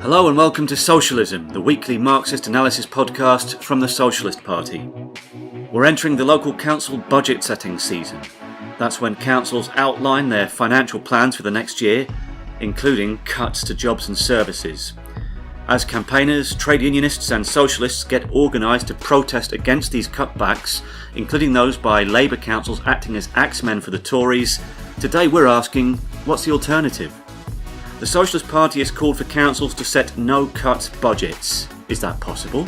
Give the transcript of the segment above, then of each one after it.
Hello and welcome to Socialism, the weekly Marxist analysis podcast from the Socialist Party. We're entering the local council budget setting season. That's when councils outline their financial plans for the next year, including cuts to jobs and services. As campaigners, trade unionists and socialists get organised to protest against these cutbacks, including those by Labour councils acting as axemen for the Tories, today we're asking, what's the alternative? The Socialist Party has called for councils to set no-cut budgets. Is that possible?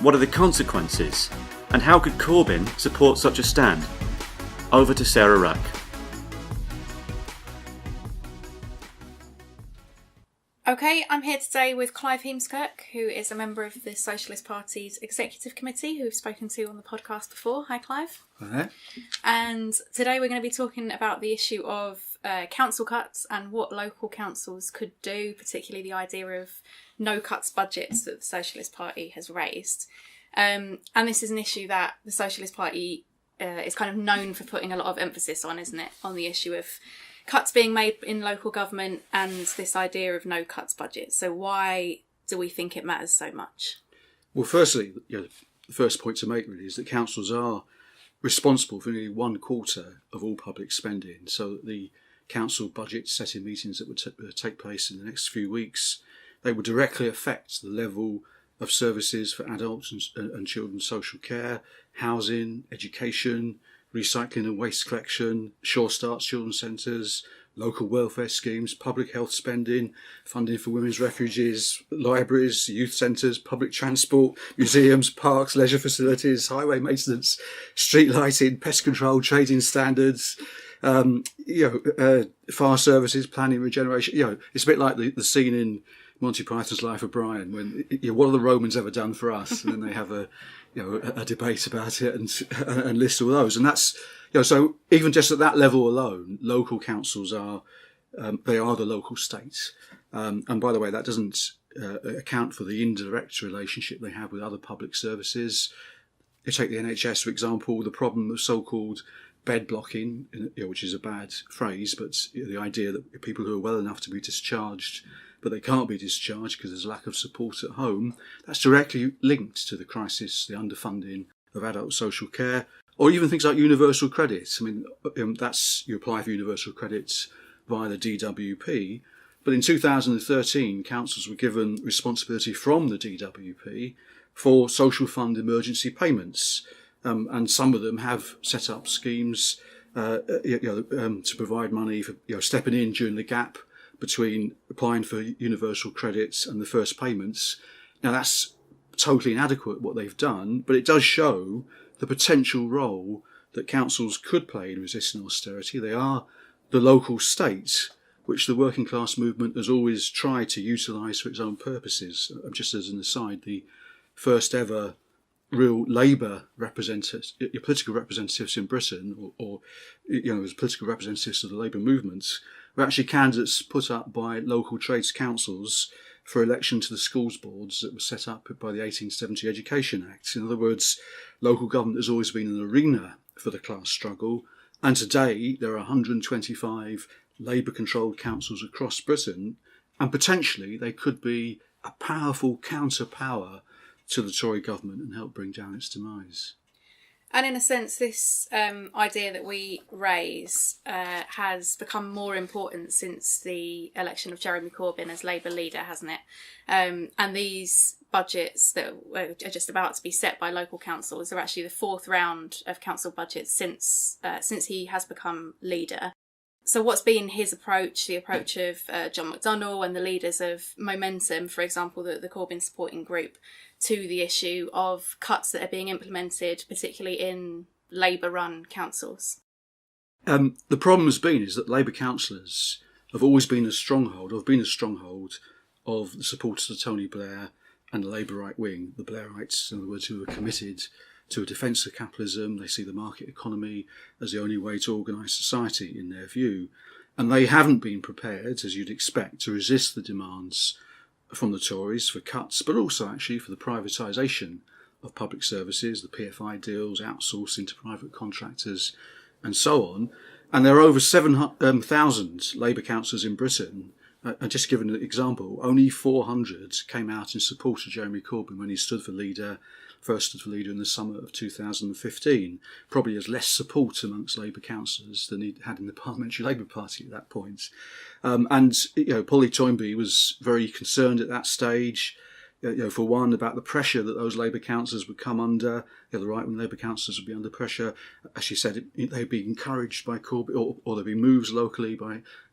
What are the consequences? And how could Corbyn support such a stand? Over to Sarah Rack. Okay, I'm here today with Clive Heemskerk, who is a member of the Socialist Party's Executive Committee, who we've spoken to on the podcast before. Hi, Clive. Hi. And today we're going to be talking about the issue of council cuts and what local councils could do, particularly the idea of no-cuts budgets that the Socialist Party has raised. And this is an issue that the Socialist Party is kind of known for putting a lot of emphasis on, isn't it? On the issue of cuts being made in local government and this idea of no-cuts budget. So why do we think it matters so much? Well, firstly, the first point to make really is that councils are responsible for nearly 1/4 of all public spending. So the council budget setting meetings that would take place in the next few weeks, they will directly affect the level of services for adults and children's social care, housing, education, recycling and waste collection, Sure Starts children's centres, local welfare schemes, public health spending, funding for women's refuges, libraries, youth centres, public transport, museums, parks, leisure facilities, highway maintenance, street lighting, pest control, trading standards, fire services, planning, regeneration. It's a bit like the scene in Monty Python's Life of Brian when what have the Romans ever done for us, and then they have a debate about it and list all those, and that's so even just at that level alone, local councils are they are the local states, and by the way, that doesn't account for the indirect relationship they have with other public services. You take the NHS for example, the problem of so-called bed blocking, which is a bad phrase, but the idea that people who are well enough to be discharged but they can't be discharged because there's a lack of support at home, that's directly linked to the crisis, the underfunding of adult social care, or even things like universal credit. I mean, you apply for universal credit via the DWP, but in 2013, councils were given responsibility from the DWP for social fund emergency payments, and some of them have set up schemes to provide money for stepping in during the gap between applying for universal credits and the first payments. Now that's totally inadequate what they've done, but it does show the potential role that councils could play in resisting austerity. They are the local state, which the working class movement has always tried to utilise for its own purposes. Just as an aside, the first ever real Labour representatives, political representatives in Britain, or as political representatives of the Labour movement, were actually candidates put up by local trades councils for election to the schools boards that were set up by the 1870 Education Act. In other words, local government has always been an arena for the class struggle, and today there are 125 Labour-controlled councils across Britain, and potentially they could be a powerful counterpower to the Tory government and help bring down its demise. And in a sense, this idea that we raise has become more important since the election of Jeremy Corbyn as Labour leader, hasn't it? And these budgets that are just about to be set by local councils are actually the fourth round of council budgets since he has become leader. So what's been his approach, the approach of John McDonnell and the leaders of Momentum, for example, the Corbyn supporting group, to the issue of cuts that are being implemented, particularly in Labour-run councils? The problem has been is that Labour councillors have always been a stronghold of the supporters of Tony Blair and the Labour right wing, the Blairites, in other words, who are committed to a defence of capitalism. They see the market economy as the only way to organise society, in their view. And they haven't been prepared, as you'd expect, to resist the demands from the Tories for cuts, but also actually for the privatisation of public services, the PFI deals, outsourcing to private contractors, and so on. And there are over 7,000 Labour councillors in Britain and just giving an example, only 400 came out in support of Jeremy Corbyn when he first stood for leader in the summer of 2015. Probably has less support amongst Labour councillors than he had in the Parliamentary Labour Party at that point. Polly Toynbee was very concerned at that stage, for one, about the pressure that those Labour councillors would come under. The right-wing Labour councillors would be under pressure. As she said, they'd be encouraged by Corbyn, or there'd be moves locally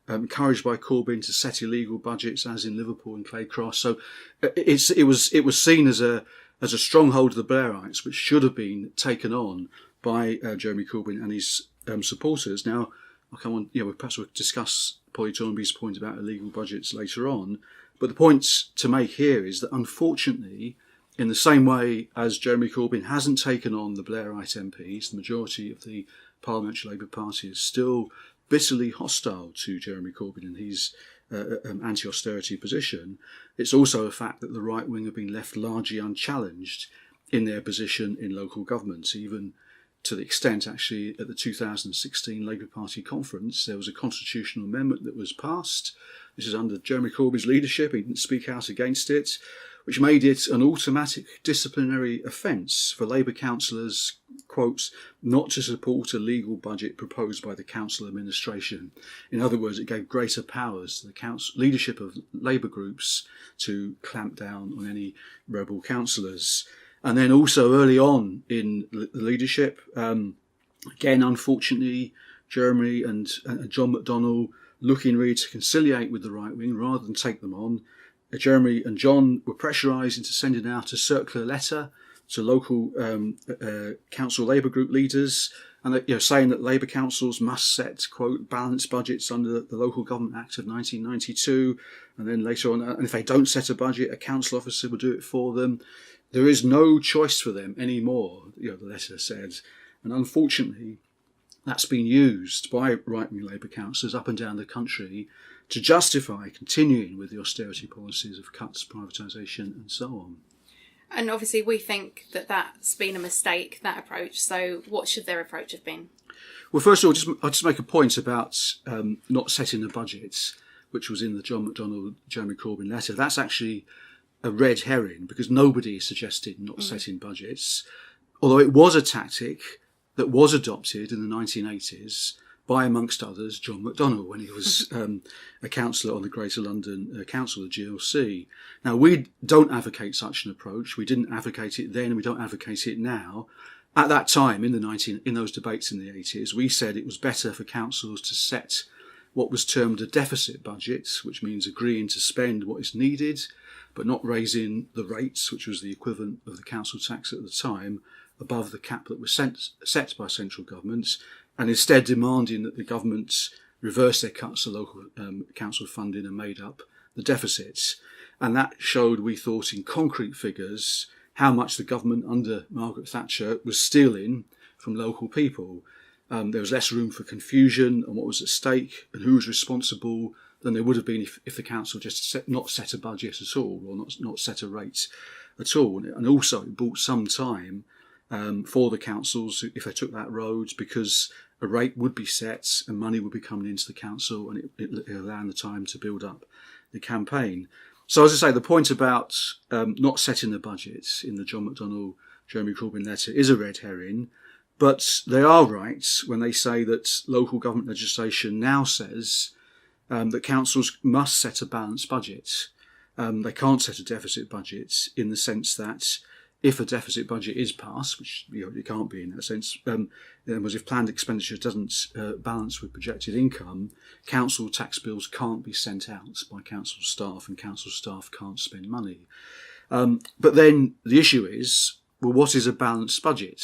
encouraged by Corbyn to set illegal budgets, as in Liverpool and Clay Cross. So it was seen as a stronghold of the Blairites, which should have been taken on by Jeremy Corbyn and his supporters. Now, I'll come on. Perhaps we'll discuss Polly Toynbee's point about illegal budgets later on. But the point to make here is that, unfortunately, in the same way as Jeremy Corbyn hasn't taken on the Blairite MPs, the majority of the Parliamentary Labour Party is still bitterly hostile to Jeremy Corbyn and his anti-austerity position. It's also a fact that the right wing have been left largely unchallenged in their position in local government, even to the extent, actually, at the 2016 Labour Party conference, there was a constitutional amendment that was passed. This is under Jeremy Corbyn's leadership. He didn't speak out against it, which made it an automatic disciplinary offence for Labour councillors, quote, not to support a legal budget proposed by the council administration. In other words, it gave greater powers to the leadership of Labour groups to clamp down on any rebel councillors. And then also early on in the leadership, again, unfortunately, Jeremy and John McDonnell, looking really to conciliate with the right wing rather than take them on, Jeremy and John were pressurised into sending out a circular letter to local council Labour group leaders, and saying that Labour councils must set, quote, balanced budgets under the Local Government Act of 1992, and then later on, and if they don't set a budget, a council officer will do it for them. There is no choice for them anymore, the letter said, and unfortunately, that's been used by right-wing Labour councillors up and down the country to justify continuing with the austerity policies of cuts, privatisation and so on. And obviously we think that that's been a mistake, that approach. So what should their approach have been? Well, first of all, I'll just make a point about not setting the budgets, which was in the John McDonnell, Jeremy Corbyn letter. That's actually a red herring, because nobody suggested not setting budgets, although it was a tactic that was adopted in the 1980s by, amongst others, John McDonnell when he was a councillor on the Greater London Council, the GLC. Now, we don't advocate such an approach. We didn't advocate it then, and we don't advocate it now. At that time, in those debates in the 80s, we said it was better for councils to set what was termed a deficit budget, which means agreeing to spend what is needed, but not raising the rates, which was the equivalent of the council tax at the time, above the cap that was set by central governments, and instead demanding that the government reverse their cuts to local council funding and made up the deficits. And that showed, we thought, in concrete figures, how much the government under Margaret Thatcher was stealing from local people. There was less room for confusion on what was at stake and who was responsible than there would have been if the council just not set a budget at all, or not set a rate at all. And also it bought some time for the councils if they took that road, because a rate would be set and money would be coming into the council, and it allowed the time to build up the campaign. So as I say, the point about not setting the budgets in the John McDonnell, Jeremy Corbyn letter is a red herring, but they are right when they say that local government legislation now says that councils must set a balanced budget. They can't set a deficit budget, in the sense that if a deficit budget is passed, which it can't be in that sense, if planned expenditure doesn't balance with projected income, council tax bills can't be sent out by council staff, and council staff can't spend money. But then the issue is, well, what is a balanced budget?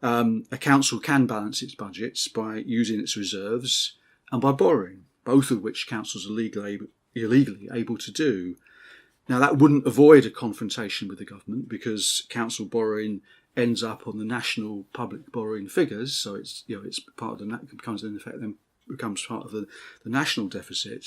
A council can balance its budgets by using its reserves and by borrowing, both of which councils are illegally able to do. Now, that wouldn't avoid a confrontation with the government, because council borrowing ends up on the national public borrowing figures, so it's part of becomes part of the national deficit.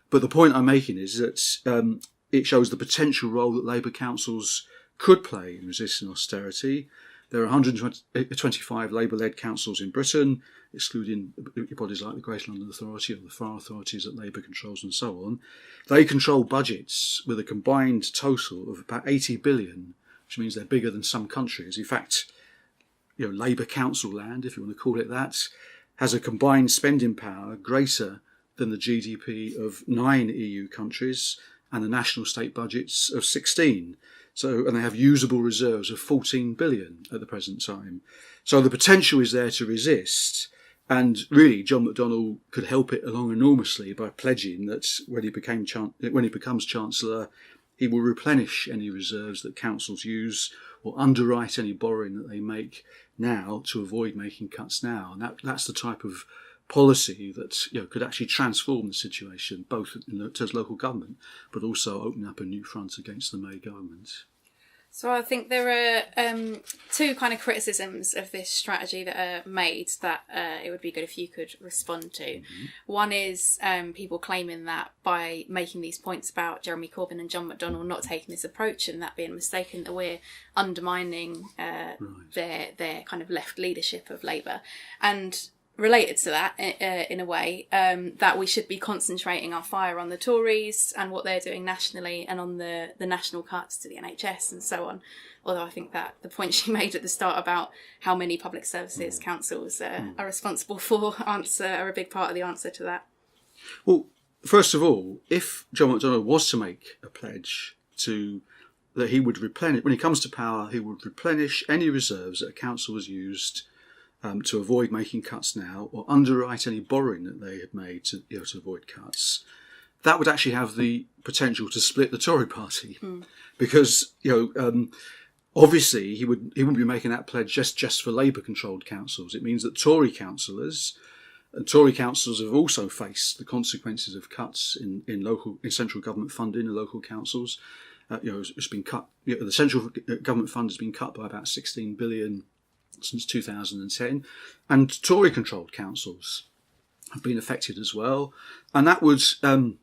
But the point I'm making is that it shows the potential role that Labour councils could play in resisting austerity, There are 125 Labour-led councils in Britain, excluding bodies like the Greater London Authority or the far authorities that Labour controls and so on. They control budgets with a combined total of about 80 billion, which means they're bigger than some countries. In fact, Labour council land, if you want to call it that, has a combined spending power greater than the GDP of 9 EU countries and the national state budgets of 16. And they have usable reserves of 14 billion at the present time. So the potential is there to resist. And really, John McDonnell could help it along enormously by pledging that when he becomes Chancellor, he will replenish any reserves that councils use or underwrite any borrowing that they make now to avoid making cuts now. And that's the type of policy that could actually transform the situation, both in terms of local government, but also open up a new front against the May government. So I think there are two kind of criticisms of this strategy that are made that it would be good if you could respond to. Mm-hmm. One is people claiming that by making these points about Jeremy Corbyn and John McDonnell not taking this approach and that being mistaken, that we're undermining their kind of left leadership of Labour. And related to that, in a way, that we should be concentrating our fire on the Tories and what they're doing nationally and on the national cuts to the NHS and so on. Although I think that the point she made at the start about how many public services councils are responsible for are a big part of the answer to that. Well, first of all, if John McDonnell was to make a pledge that he would replenish, when he comes to power, he would replenish any reserves that a council has used to avoid making cuts now, or underwrite any borrowing that they had made to avoid cuts, that would actually have the potential to split the Tory party, because obviously he wouldn't be making that pledge just for Labour-controlled councils. It means that Tory councillors have also faced the consequences of cuts in central government funding in local councils. It's been cut. The central government fund has been cut by about 16 billion. Since 2010, and Tory-controlled councils have been affected as well, and that would, and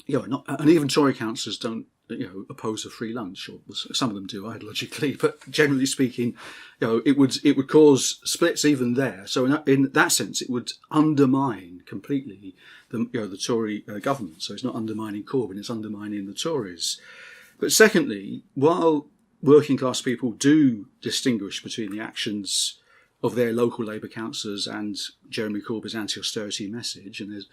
even Tory councillors don't, oppose a free lunch, or some of them do ideologically, but generally speaking, it would cause splits even there. So in that sense, it would undermine completely the Tory government. So it's not undermining Corbyn; it's undermining the Tories. But secondly, while working class people do distinguish between the actions of their local Labour councillors and Jeremy Corbyn's anti-austerity message, and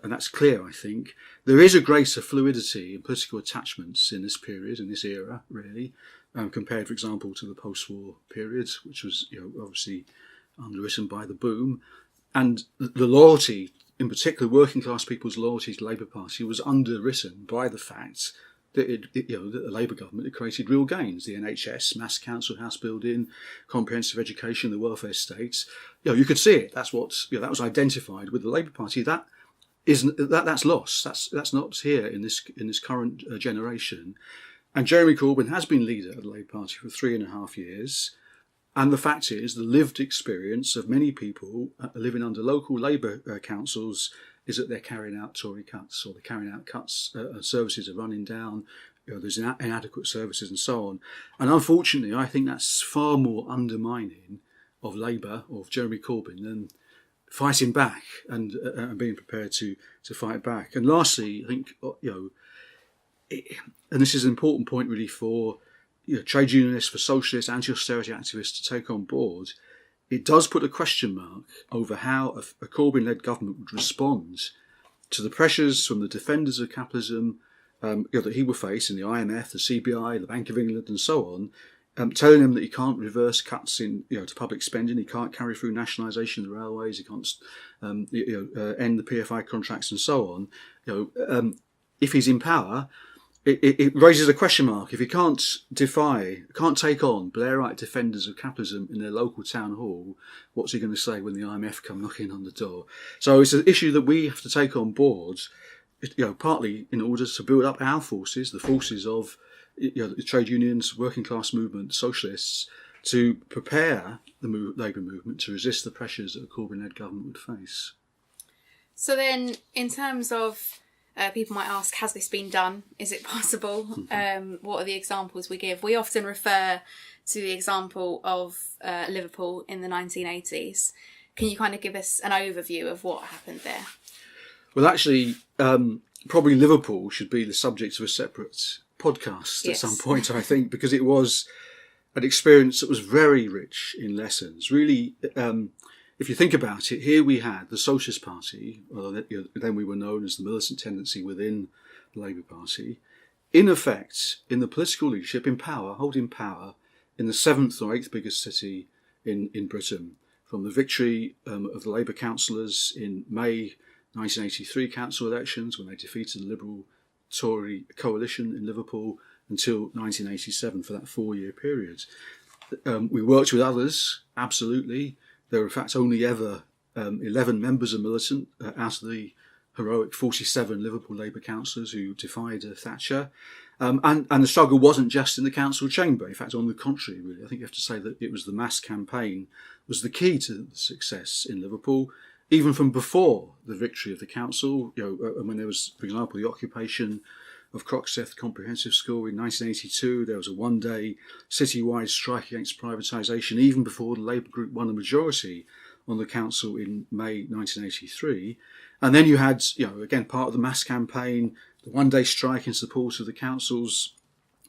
that's clear, I think. There is a greater fluidity in political attachments in this period, in this era, really, compared, for example, to the post-war period, which was obviously underwritten by the boom. And the loyalty, in particular working class people's loyalty to the Labour Party, was underwritten by the fact that the Labour government had created real gains. The NHS, mass council house building, comprehensive education, the welfare state. You could see it. That's what that was identified with the Labour Party. That's lost. That's not here in this current generation. And Jeremy Corbyn has been leader of the Labour Party for 3.5 years. And the fact is, the lived experience of many people living under local Labour councils is that they're carrying out Tory cuts, or they're carrying out cuts, services are running down, there's inadequate services and so on. And unfortunately, I think that's far more undermining of Labour, or of Jeremy Corbyn, than fighting back and being prepared to fight back. And lastly, I think, and this is an important point really for trade unionists, for socialists, anti-austerity activists to take on board, it does put a question mark over how a Corbyn-led government would respond to the pressures from the defenders of capitalism that he will face in the IMF, the CBI, the Bank of England and so on, telling him that he can't reverse cuts in to public spending, he can't carry through nationalisation of the railways, he can't end the PFI contracts and so on. If he's in power, it raises a question mark. If he can't take on Blairite defenders of capitalism in their local town hall, what's he going to say when the IMF come knocking on the door? So it's an issue that we have to take on board, partly in order to build up our forces, the forces of the trade unions, working class movement, socialists, to prepare the Labour movement to resist the pressures that a Corbyn-led government would face. So then, in terms of people might ask, has this been done? Is it possible? What are the examples we give? We often refer to the example of Liverpool in the 1980s. Can you kind of give us an overview of what happened there? Well, actually, probably Liverpool should be the subject of a separate podcast at some point, I think, because it was an experience that was very rich in lessons. Really, if you think about it, here we had the Socialist Party, although then we were known as the militant tendency within the Labour Party, in effect, in the political leadership, in power, holding power in the 7th or 8th biggest city in Britain. From the victory of the Labour councillors in May 1983 council elections, when they defeated the Liberal-Tory coalition in Liverpool, until 1987 for that 4-year period. We worked with others, absolutely. There were in fact only ever 11 members of militant out of the heroic 47 Liverpool Labour councillors who defied Thatcher. And the struggle wasn't just in the council chamber. In fact, on the contrary, really, I think you have to say that it was the mass campaign was the key to the success in Liverpool, even from before the victory of the council. When there was, for example, the occupation of Croxteth Comprehensive School in 1982, there was a one-day citywide strike against privatisation, even before the Labour group won a majority on the council in May 1983. And then you had, again, part of the mass campaign, the one-day strike in support of the council's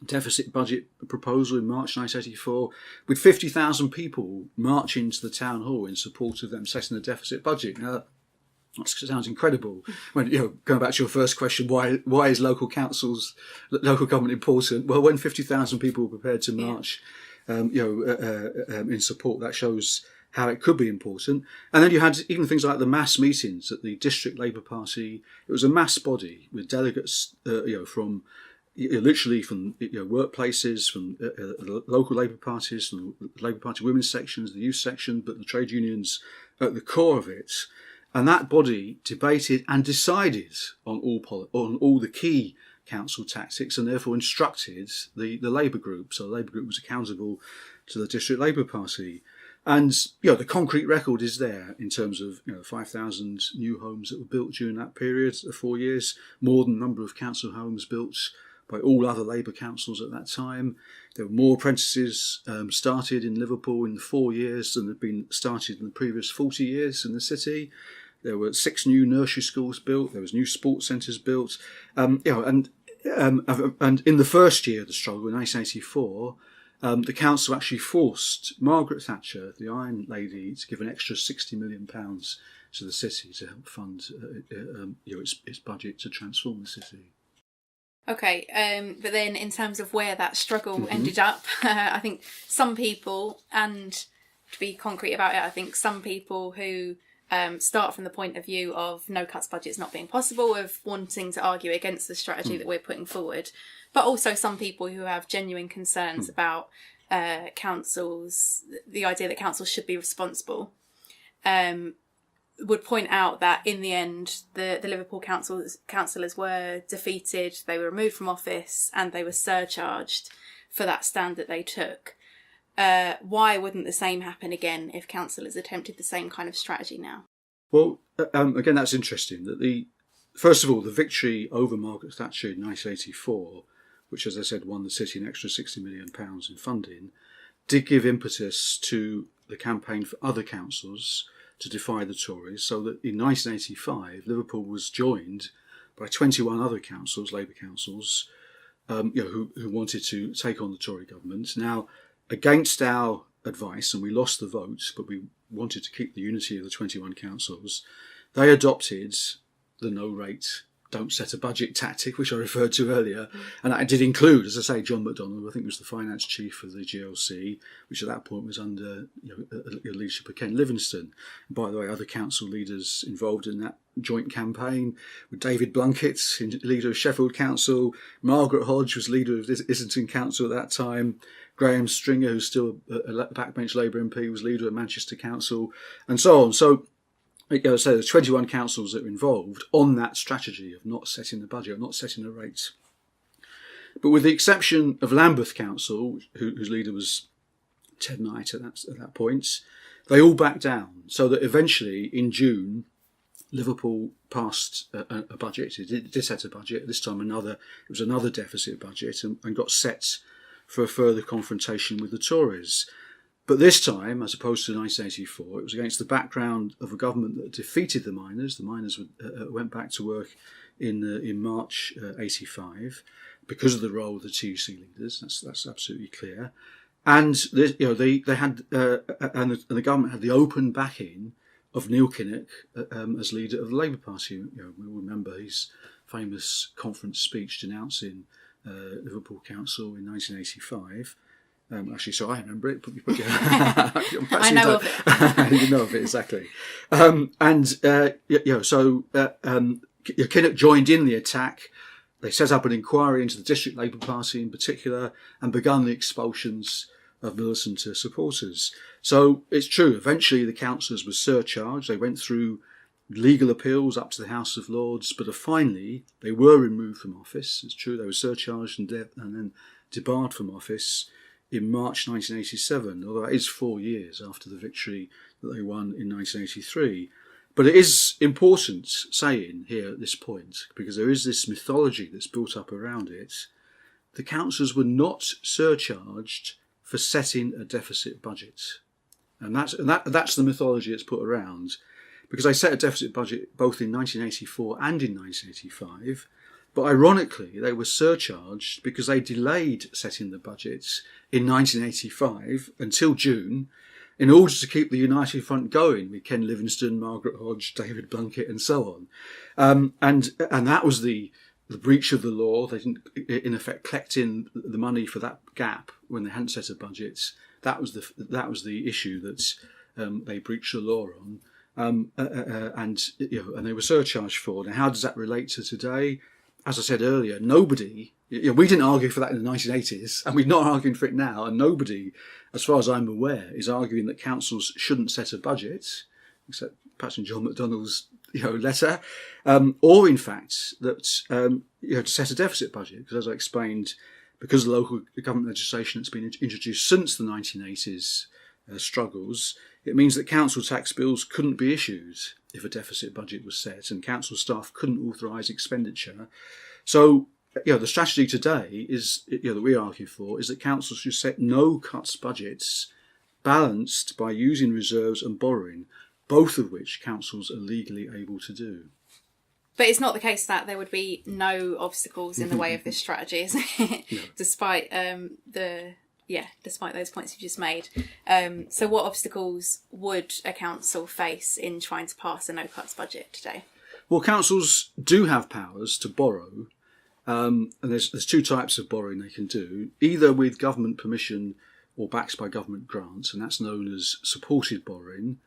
deficit budget proposal in March 1984, with 50,000 people marching to the town hall in support of them setting a deficit budget. Now, that sounds incredible. When going back to your first question, why is local government important? Well, when 50,000 people were prepared to march, in support, that shows how it could be important. And then you had even things like the mass meetings at the District Labour Party. It was a mass body with delegates, from literally from workplaces, from local Labour parties, from the Labour Party women's sections, the youth section, but the trade unions at the core of it. And that body debated and decided on all the key council tactics, and therefore instructed the Labour group. So the Labour group was accountable to the District Labour Party. And the concrete record is there in terms of 5,000 new homes that were built during that period of 4 years, more than the number of council homes built by all other Labour councils at that time. There were more apprentices started in Liverpool in the 4 years than had been started in the previous 40 years in the city. There were 6 new nursery schools built. There was new sports centres built. And in the first year of the struggle, in 1984, the council actually forced Margaret Thatcher, the Iron Lady, to give an extra £60 million to the city to help fund its budget to transform the city. Okay, but then in terms of where that struggle ended up, I think some people, and to be concrete about it, I think some people who start from the point of view of no cuts budgets not being possible, of wanting to argue against the strategy that we're putting forward, but also some people who have genuine concerns about councils, the idea that councils should be responsible, would point out that in the end the Liverpool councillors were defeated, they were removed from office, and they were surcharged for that stand that they took. Why wouldn't the same happen again if councillors attempted the same kind of strategy now? Well, again, that's interesting. That first of all, the victory over Margaret Thatcher in 1984, which, as I said, won the city an extra £60 million in funding, did give impetus to the campaign for other councils to defy the Tories, so that in 1985 Liverpool was joined by 21 other councils, Labour councils, who wanted to take on the Tory government. Now, against our advice, and we lost the vote, but we wanted to keep the unity of the 21 councils, they adopted the no rate, don't set a budget tactic, which I referred to earlier. And that did include, as I say, John McDonnell, I think was the finance chief of the GLC, which at that point was under the leadership of Ken Livingstone. And by the way, other council leaders involved in that joint campaign were David Blunkett, leader of Sheffield Council, Margaret Hodge was leader of Islington Council at that time, Graham Stringer, who's still a backbench Labour MP, was leader of Manchester Council, and so on. So there's 21 councils that are involved on that strategy of not setting the budget, not setting the rates. But with the exception of Lambeth Council, whose leader was Ted Knight at that point, they all backed down. So that eventually, in June Liverpool passed a budget. It did set a budget. This time it was another deficit budget and got set for a further confrontation with the Tories. But this time, as opposed to 1984, it was against the background of a government that defeated the miners. The miners went back to work in March 85 because of the role of the TUC leaders. That's absolutely clear. And they had and the government had the open backing of Neil Kinnock as leader of the Labour Party. We remember his famous conference speech denouncing Liverpool Council in 1985. Actually, so I remember it. I know of it. You know of it, exactly. Kinnock joined in the attack. They set up an inquiry into the District Labour Party in particular and begun the expulsions of militant supporters. So it's true, eventually the councillors were surcharged. They went through legal appeals up to the House of Lords, but finally they were removed from office. It's true, they were surcharged and then debarred from office in March 1987, although it is 4 years after the victory that they won in 1983. But it is important saying here at this point, because there is this mythology that's built up around it, the councillors were not surcharged for setting a deficit budget. And that's the mythology that's put around, because they set a deficit budget both in 1984 and in 1985. But ironically, they were surcharged because they delayed setting the budgets in 1985 until June in order to keep the United Front going with Ken Livingstone, Margaret Hodge, David Blunkett and so on. And that was the breach of the law. They didn't, in effect, collect in the money for that gap when they hadn't set a budget. That was the issue that they breached the law on. And they were surcharged for. Now, how does that relate to today? As I said earlier, nobody, we didn't argue for that in the 1980s, and we're not arguing for it now, and nobody, as far as I'm aware, is arguing that councils shouldn't set a budget, except perhaps in John McDonnell's letter, or in fact that to set a deficit budget, because as I explained, because of the local government legislation that's been introduced since the 1980s struggles, it means that council tax bills couldn't be issued if a deficit budget was set, and council staff couldn't authorise expenditure. So, the strategy today is that we argue for is that councils should set no cuts budgets balanced by using reserves and borrowing, both of which councils are legally able to do. But it's not the case that there would be no obstacles in the way of this strategy, is it? No. Despite despite those points you just made. So what obstacles would a council face in trying to pass a no-cuts budget today? Well, councils do have powers to borrow, and there's two types of borrowing they can do, either with government permission or backed by government grants, and that's known as supported borrowing,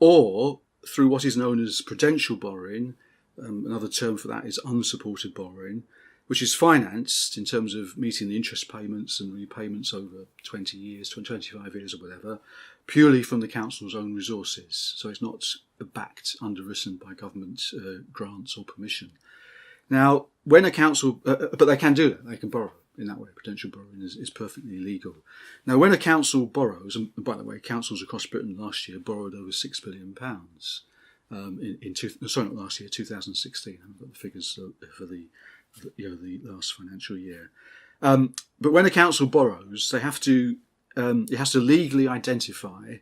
or through what is known as prudential borrowing. Another term for that is unsupported borrowing, which is financed in terms of meeting the interest payments and repayments over 20 years, 25 years or whatever, purely from the council's own resources. So it's not backed, underwritten by government grants or permission. Now, when a council, but they can do that, they can borrow in that way. Prudential borrowing is perfectly legal. Now, when a council borrows, and by the way, councils across Britain last year borrowed over £6 billion. Not last year, 2016. I haven't got the figures for the last financial year. But when a council borrows, it has to legally identify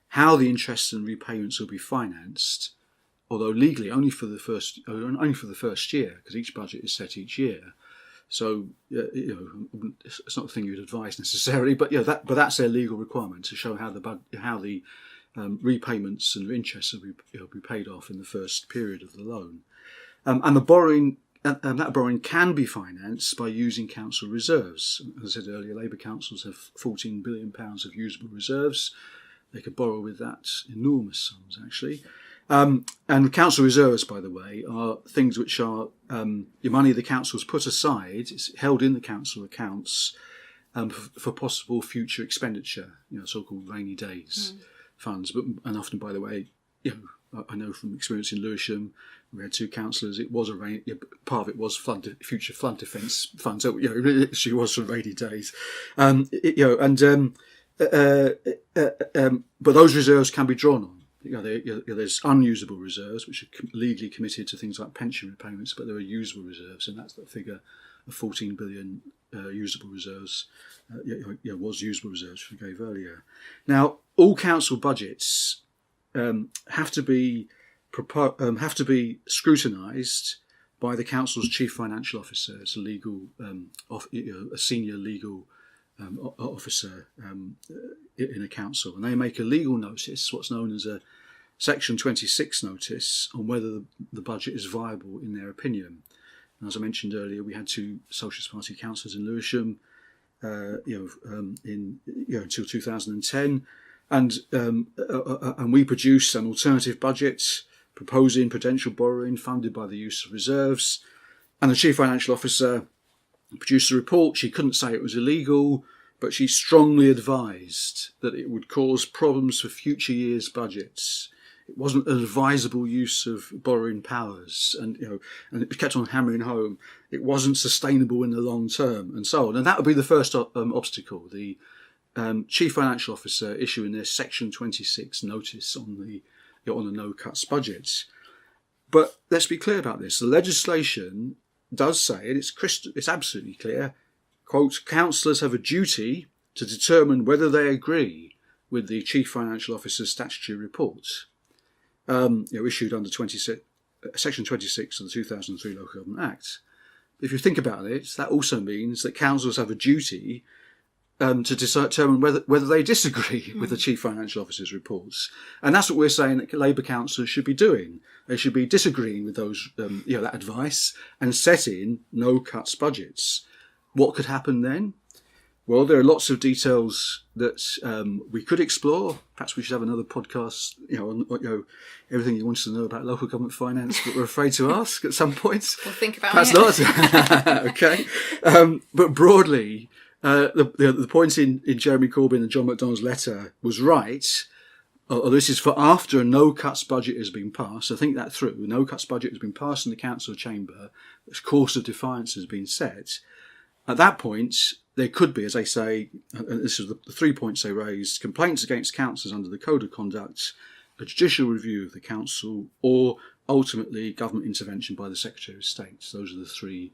how the interests and repayments will be financed, although legally only for the first year, because each budget is set each year. So it's not a thing you'd advise necessarily, but that's their legal requirement to show how the repayments and interests will be paid off in the first period of the loan, and the borrowing. And that borrowing can be financed by using council reserves. As I said earlier, Labour councils have £14 billion of usable reserves. They could borrow with that enormous sums, actually. And council reserves, by the way, are things which are your money the council's put aside. It's held in the council accounts for possible future expenditure, so-called rainy days funds. And often, by the way, I know from experience in Lewisham, we had two councillors. It was part of it was future flood defence funds. So she was for rainy days, but those reserves can be drawn on there's unusable reserves, which are legally committed to things like pension repayments, but there are usable reserves, and that's the figure of 14 billion usable reserves. Was usable reserves, which we gave earlier. Now, all council budgets have to be scrutinised by the council's chief financial officer. It's a legal, a senior legal officer in a council, and they make a legal notice, what's known as a Section 26 notice, on whether the budget is viable in their opinion. And as I mentioned earlier, we had 2 Socialist Party councillors in Lewisham, until 2010, and we produced an alternative budget proposing prudential borrowing funded by the use of reserves. And the chief financial officer produced a report. She couldn't say it was illegal, but she strongly advised that it would cause problems for future years' budgets. It wasn't an advisable use of borrowing powers, and it kept on hammering home it wasn't sustainable in the long term, and so on. And that would be the first obstacle: the chief financial officer issuing their Section 26 notice on the no cuts budget. But let's be clear about this: the legislation does say, and it's absolutely clear, quote, councillors have a duty to determine whether they agree with the chief financial officer's statutory report. Issued under Section 26 of the 2003 Local Government Act. If you think about it, that also means that councils have a duty to determine whether they disagree with the chief financial officer's reports, and that's what we're saying that Labour councillors should be doing. They should be disagreeing with those, that advice, and setting no cuts budgets. What could happen then? Well, there are lots of details that we could explore. Perhaps we should have another podcast, on everything you want to know about local government finance, but we're afraid to ask at some point. We'll think about Perhaps it. Not. Okay. But broadly, the point in Jeremy Corbyn and John McDonnell's letter was right. This is for after a no cuts budget has been passed. So think that through. A no cuts budget has been passed in the council chamber. The course of defiance has been set. At that point, there could be, as they say, and this is the 3 points they raised: complaints against councillors under the Code of Conduct, a judicial review of the council, or ultimately government intervention by the Secretary of State. Those are the 3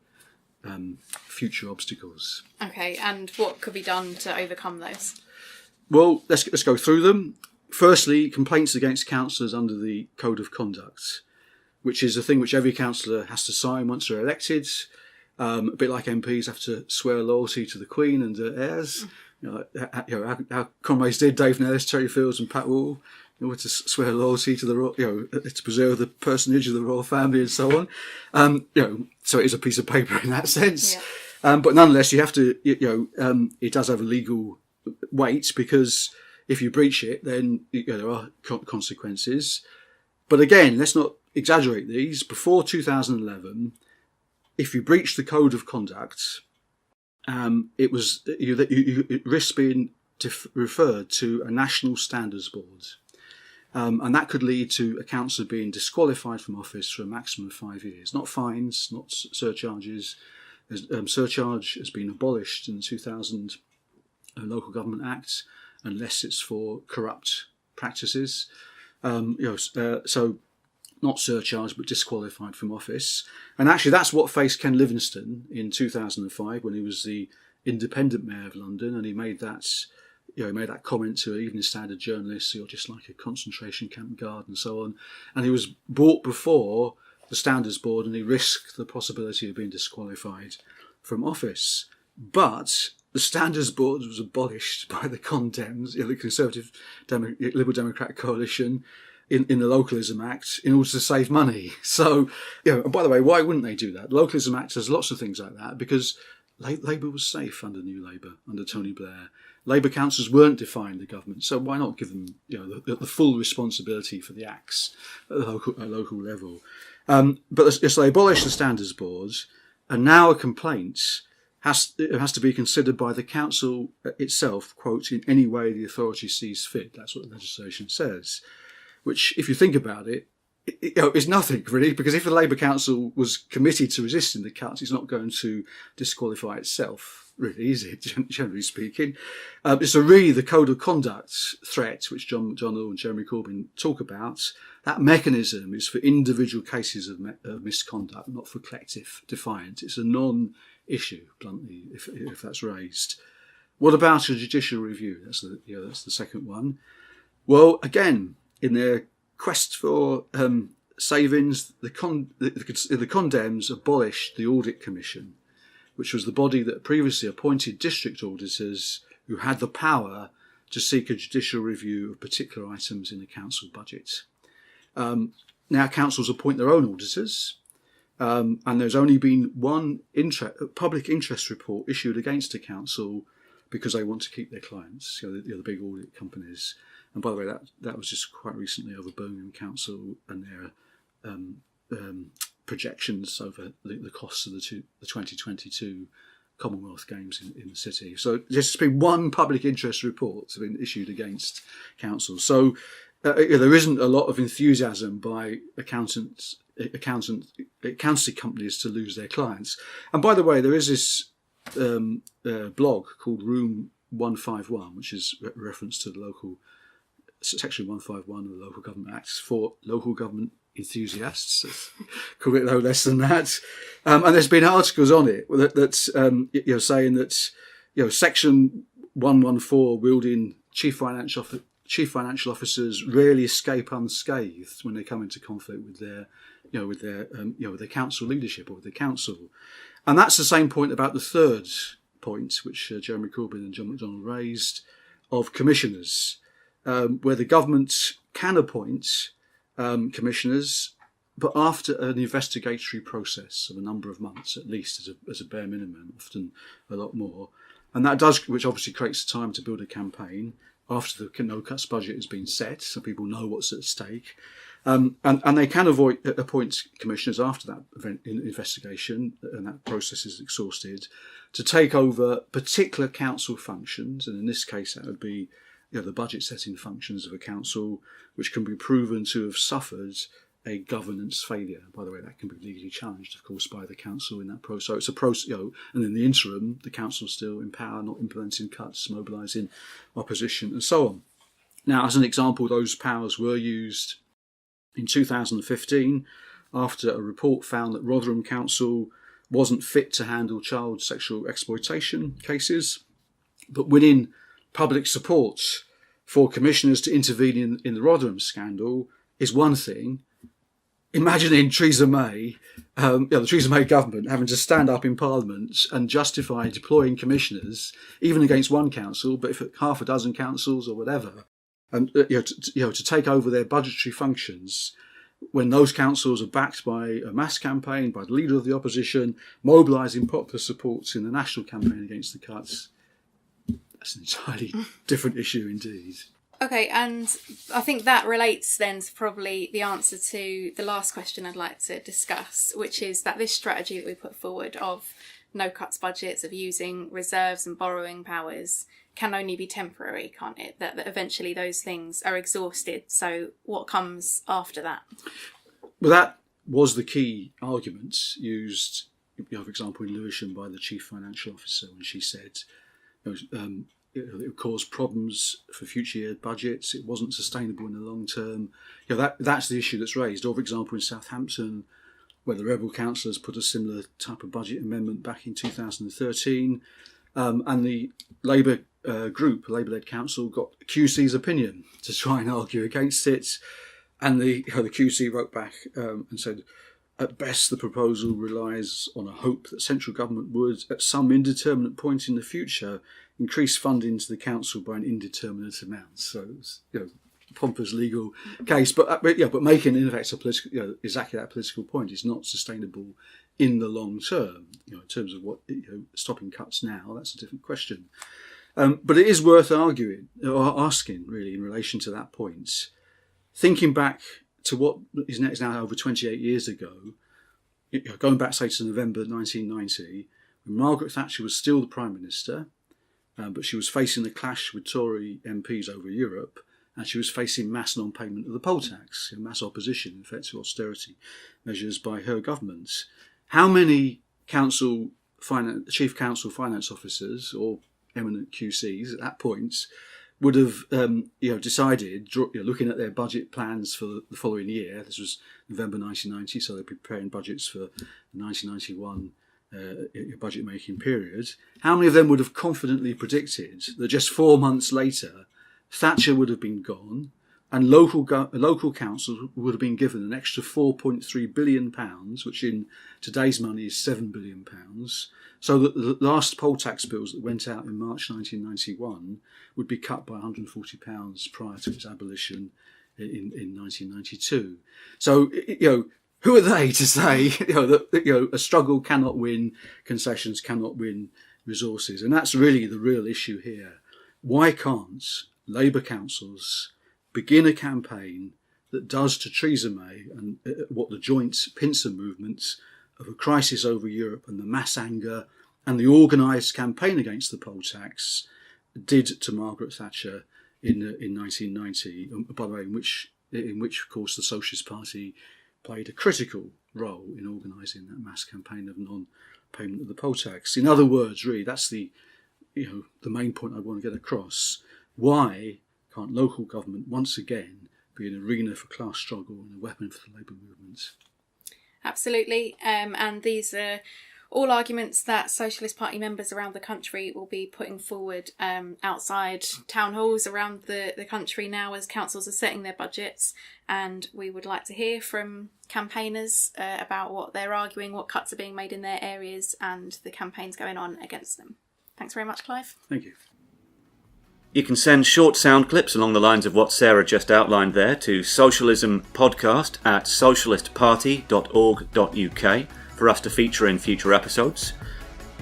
future obstacles. Okay, and what could be done to overcome those? Well, let's go through them. Firstly, complaints against councillors under the Code of Conduct, which is a thing which every councillor has to sign once they're elected. A bit like MPs have to swear loyalty to the Queen and her heirs. Our comrades did, Dave Nellis, Terry Fields and Pat Wall, in order to swear loyalty to the to preserve the personage of the royal family and so on. So it is a piece of paper in that sense. Yeah. But nonetheless, you have to, it does have a legal weight, because if you breach it, then there are consequences. But again, let's not exaggerate these. Before 2011, if you breach the Code of Conduct, it risks being referred to a national standards board, and that could lead to a councillor being disqualified from office for a maximum of 5 years. Not fines, not surcharges. Surcharge has been abolished in the 2000 Local Government Act, unless it's for corrupt practices. So not surcharged, but disqualified from office. And actually, that's what faced Ken Livingstone in 2005 when he was the independent mayor of London, and he made that, comment to an Evening Standard journalist: "You're just like a concentration camp guard," and so on. And he was brought before the Standards Board, and he risked the possibility of being disqualified from office. But the Standards Board was abolished by the Condems, the Conservative Liberal Democratic Coalition, in the Localism Act, in order to save money. So, and by the way, why wouldn't they do that? The Localism Act has lots of things like that, because Labour was safe under New Labour, under Tony Blair. Labour councillors weren't defying the government, so why not give them the full responsibility for the acts at the local level? But so they abolished the Standards Board, and now a complaint has to be considered by the council itself, quote, in any way the authority sees fit. That's what the legislation says. Which, if you think about it, is nothing really, because if the Labour Council was committed to resisting the cuts, it's not going to disqualify itself, really, is it? Generally speaking, so really the code of conduct threat, which John Law and Jeremy Corbyn talk about, that mechanism is for individual cases of misconduct, not for collective defiance. It's a non-issue, bluntly, if that's raised. What about a judicial review? That's the second one. Well, again, in their quest for savings, the Condemns abolished the Audit Commission, which was the body that previously appointed district auditors who had the power to seek a judicial review of particular items in the council budget. Now councils appoint their own auditors, and there's only been one public interest report issued against a council because they want to keep their clients, the big audit companies. And by the way, that was just quite recently over Birmingham Council and their projections over the costs of the 2022 Commonwealth Games in the city. So there's been one public interest report that's been issued against councils. So there isn't a lot of enthusiasm by accountancy companies to lose their clients. And by the way, there is this blog called Room 151, which is reference to the local Section 151 of the Local Government Act for local government enthusiasts, call it no less than that. And there's been articles on it that's saying that Section 114 wielding chief financial officers rarely escape unscathed when they come into conflict with their council leadership or with the council. And that's the same point about the third point, which Jeremy Corbyn and John McDonnell raised, of commissioners, where the government can appoint commissioners, but after an investigatory process of a number of months, at least as a bare minimum, often a lot more. And that does, which obviously creates time to build a campaign after the no cuts budget has been set, so people know what's at stake. And they can appoint commissioners after that investigation, and that process is exhausted, to take over particular council functions, and in this case that would be the budget setting functions of a council, which can be proven to have suffered a governance failure. By the way, that can be legally challenged, of course, by the council in that process. So it's a process, and in the interim, the council's still in power, not implementing cuts, mobilising opposition, and so on. Now, as an example, those powers were used in 2015 after a report found that Rotherham Council wasn't fit to handle child sexual exploitation cases, but winning public support for commissioners to intervene in the Rotherham scandal is one thing. Imagining Theresa May, the Theresa May government, having to stand up in Parliament and justify deploying commissioners, even against one council, but if half a dozen councils or whatever, and to take over their budgetary functions, when those councils are backed by a mass campaign, by the leader of the opposition, mobilising popular support in the national campaign against the cuts. That's an entirely different issue indeed. Okay, and I think that relates then to probably the answer to the last question I'd like to discuss, which is that this strategy that we put forward of no cuts budgets, of using reserves and borrowing powers, can only be temporary, can't it? That eventually those things are exhausted. So what comes after that? Well, that was the key argument used, for example, in Lewisham by the chief financial officer when she said it would cause problems for future year budgets. It wasn't sustainable in the long term. That's the issue that's raised. Or, for example, in Southampton, where the rebel councillors put a similar type of budget amendment back in 2013, and the Labour Labour-led council, got QC's opinion to try and argue against it, and the QC wrote back and said, at best, the proposal relies on a hope that central government would, at some indeterminate point in the future, increase funding to the council by an indeterminate amount. So it's a pompous legal case, but making in effect a political, exactly that political point is not sustainable in the long term. In terms of what stopping cuts now, that's a different question. But it is worth arguing or asking really in relation to that point. Thinking back to what is now over 28 years ago, going back, say, to November 1990, when Margaret Thatcher was still the Prime Minister, but she was facing a clash with Tory MPs over Europe, actually was facing mass non-payment of the poll tax, mass opposition, in effect, to austerity measures by her government. How many chief council finance officers or eminent QCs at that point would have decided, looking at their budget plans for the following year, this was November 1990, so they're preparing budgets for the 1991 budget making period, how many of them would have confidently predicted that just 4 months later Thatcher would have been gone and local councils would have been given an extra £4.3 billion, which in today's money is £7 billion, so that the last poll tax bills that went out in March 1991 would be cut by £140 prior to its abolition in 1992. So, who are they to say that a struggle cannot win concessions, cannot win resources? And that's really the real issue here. Why can't Labour councils begin a campaign that does to Theresa May and what the joint pincer movement of a crisis over Europe and the mass anger and the organised campaign against the poll tax did to Margaret Thatcher in 1990, by the way, in which of course the Socialist Party played a critical role in organising that mass campaign of non-payment of the poll tax. In other words, really, that's the main point I want to get across. Why can't local government once again be an arena for class struggle and a weapon for the Labour movement? Absolutely, and these are all arguments that Socialist Party members around the country will be putting forward outside town halls around the country now as councils are setting their budgets, and we would like to hear from campaigners about what they're arguing, what cuts are being made in their areas and the campaigns going on against them. Thanks very much, Clive. Thank you. You can send short sound clips along the lines of what Sarah just outlined there to socialismpodcast@socialistparty.org.uk for us to feature in future episodes.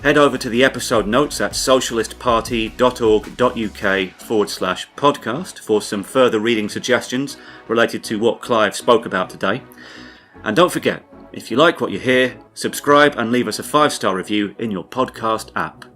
Head over to the episode notes at socialistparty.org.uk/podcast for some further reading suggestions related to what Clive spoke about today. And don't forget, if you like what you hear, subscribe and leave us a 5-star review in your podcast app.